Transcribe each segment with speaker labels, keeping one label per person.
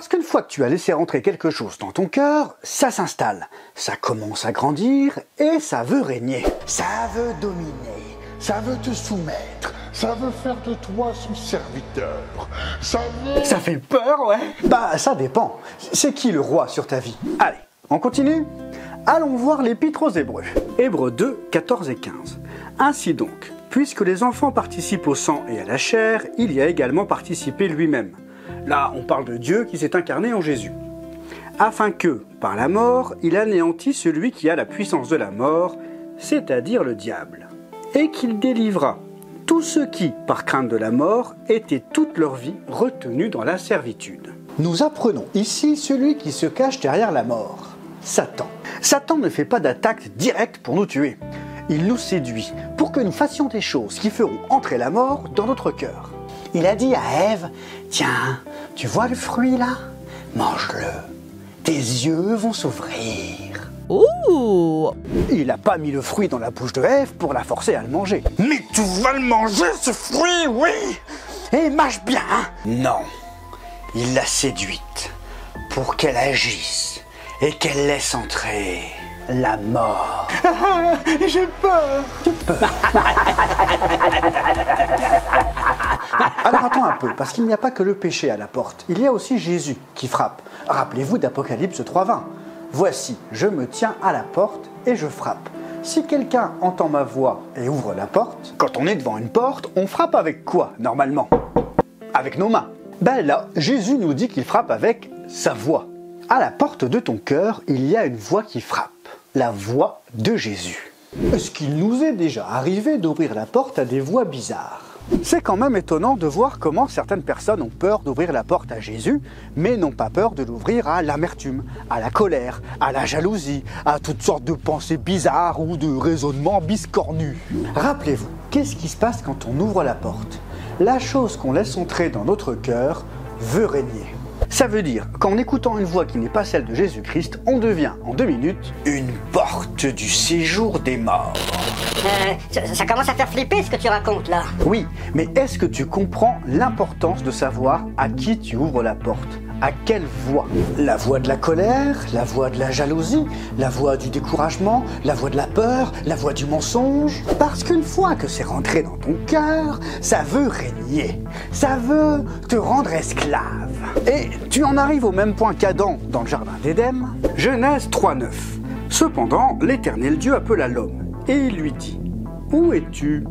Speaker 1: Parce qu'une fois que tu as laissé rentrer quelque chose dans ton cœur, ça s'installe, ça commence à grandir et ça veut régner.
Speaker 2: Ça veut dominer, ça veut te soumettre, ça veut faire de toi son serviteur, ça veut...
Speaker 1: Ça fait peur, ouais? Bah, ça dépend. C'est qui le roi sur ta vie? Allez, on continue? Allons voir l'Épître aux Hébreux. Hébreux 2, 14 et 15. Ainsi donc, puisque les enfants participent au sang et à la chair, il y a également participé lui-même. Là, on parle de Dieu qui s'est incarné en Jésus. Afin que, par la mort, il anéantit celui qui a la puissance de la mort, c'est-à-dire le diable, et qu'il délivra tous ceux qui, par crainte de la mort, étaient toute leur vie retenus dans la servitude. Nous apprenons ici celui qui se cache derrière la mort, Satan. Satan ne fait pas d'attaque directe pour nous tuer. Il nous séduit pour que nous fassions des choses qui feront entrer la mort dans notre cœur. Il a dit à Ève, « Tiens, tu vois le fruit là? Mange-le. Tes yeux vont s'ouvrir. »
Speaker 3: Ouh!
Speaker 1: Il n'a pas mis le fruit dans la bouche de Ève pour la forcer à le manger. « Mais tu vas le manger ce fruit, oui! Et mâche bien, hein? » Non, il l'a séduite pour qu'elle agisse et qu'elle laisse entrer la mort. J'ai peur. Alors attends un peu, parce qu'il n'y a pas que le péché à la porte. Il y a aussi Jésus qui frappe. Rappelez-vous d'Apocalypse 3:20. Voici, je me tiens à la porte et je frappe. Si quelqu'un entend ma voix et ouvre la porte, quand on est devant une porte, on frappe avec quoi normalement? Avec nos mains. Ben là, Jésus nous dit qu'il frappe avec sa voix. À la porte de ton cœur, il y a une voix qui frappe. La voix de Jésus. Est-ce qu'il nous est déjà arrivé d'ouvrir la porte à des voix bizarres? C'est quand même étonnant de voir comment certaines personnes ont peur d'ouvrir la porte à Jésus, mais n'ont pas peur de l'ouvrir à l'amertume, à la colère, à la jalousie, à toutes sortes de pensées bizarres ou de raisonnements biscornus. Rappelez-vous, qu'est-ce qui se passe quand on ouvre la porte? La chose qu'on laisse entrer dans notre cœur veut régner. Ça veut dire qu'en écoutant une voix qui n'est pas celle de Jésus-Christ, on devient en 2 minutes une porte du séjour des morts.
Speaker 4: Ça commence à faire flipper ce que tu racontes là.
Speaker 1: Oui, mais est-ce que tu comprends l'importance de savoir à qui tu ouvres la porte? À quelle voix? La voix de la colère, la voix de la jalousie, la voix du découragement, la voix de la peur, la voix du mensonge? Parce qu'une fois que c'est rentré dans ton cœur, ça veut régner, ça veut te rendre esclave. Et tu en arrives au même point qu'Adam dans le jardin d'Éden. Genèse 3:9. Cependant, l'Éternel Dieu appela l'homme, et il lui dit, « Où es-tu »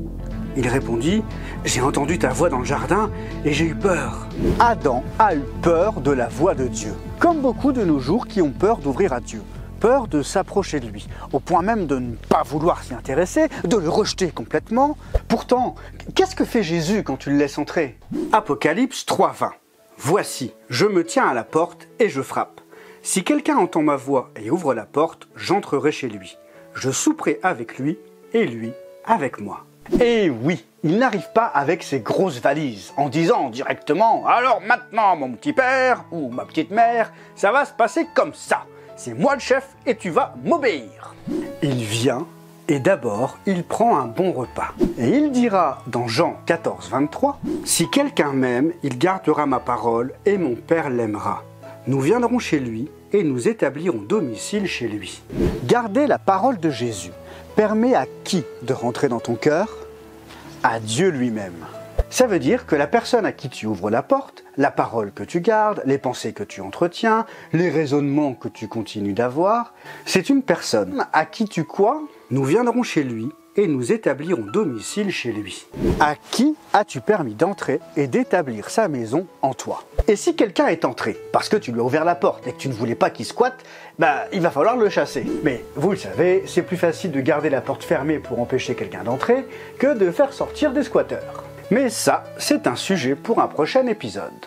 Speaker 1: Il répondit, « J'ai entendu ta voix dans le jardin et j'ai eu peur. » Adam a eu peur de la voix de Dieu, comme beaucoup de nos jours qui ont peur d'ouvrir à Dieu, peur de s'approcher de lui, au point même de ne pas vouloir s'y intéresser, de le rejeter complètement. Pourtant, qu'est-ce que fait Jésus quand tu le laisses entrer? Apocalypse 3:20. Voici, je me tiens à la porte et je frappe. Si quelqu'un entend ma voix et ouvre la porte, j'entrerai chez lui. Je souperai avec lui et lui avec moi. Et oui, il n'arrive pas avec ses grosses valises en disant directement « Alors maintenant, mon petit père ou ma petite mère, ça va se passer comme ça. C'est moi le chef et tu vas m'obéir. » Il vient et d'abord, il prend un bon repas. Et il dira dans Jean 14:23 « Si quelqu'un m'aime, il gardera ma parole et mon Père l'aimera. Nous viendrons chez lui et nous établirons domicile chez lui. » Garder la parole de Jésus permet à qui de rentrer dans ton cœur? À Dieu lui-même. Ça veut dire que la personne à qui tu ouvres la porte, la parole que tu gardes, les pensées que tu entretiens, les raisonnements que tu continues d'avoir, c'est une personne à qui tu quoi? Nous viendrons chez lui et nous établirons domicile chez lui. À qui as-tu permis d'entrer et d'établir sa maison en toi? Et si quelqu'un est entré parce que tu lui as ouvert la porte et que tu ne voulais pas qu'il squatte, il va falloir le chasser. Mais vous le savez, c'est plus facile de garder la porte fermée pour empêcher quelqu'un d'entrer que de faire sortir des squatteurs. Mais ça, c'est un sujet pour un prochain épisode.